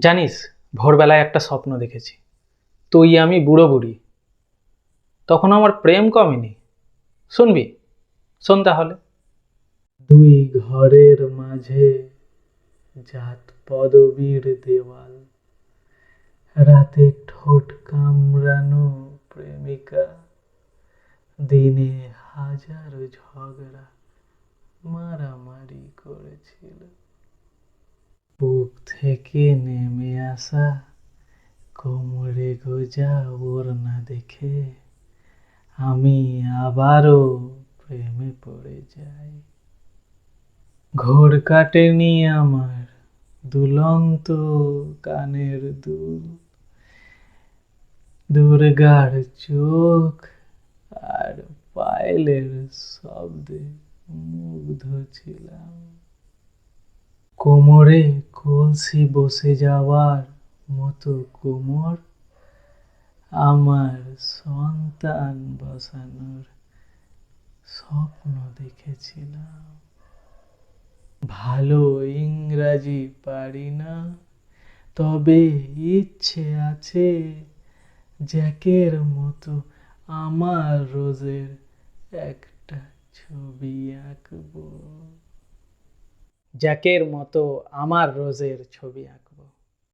জানিস, ভোরবেলায় একটা স্বপ্ন দেখেছি, তুই আমি বুড়ো বুড়ি। তখন আমার প্রেম কমেনি। শুনবি? শোন তাহলে। দুই ঘরের মাঝে জাত পদবীর দেওয়াল, রাতে ঠোঁট কামড়ানো প্রেমিকা, দিনে হাজার ঝগড়া মারামারি করেছিল। বুক থেকে নেমে আসা কোমরে গোজা ওড়না দেখে আমি আবারও প্রেমে পড়ে যাই। ঘোর কাটেনি আমার দুলন্ত কানের দুল, দুর্গার চোখ আর পায়েলের শব্দে মুগ্ধ ছিলাম। কোমরে কলসি বসে যাওয়ার মতো কোমর, আমার সন্তান বসানোর স্বপ্ন দেখেছিলাম। ভালো ইংরাজি পারি না, তবে ইচ্ছে আছে জ্যাকের মতো আমার রোজের একটা ছবি আঁকবো। জ্যাকের মতো আমার রোজের ছবি আঁকবো।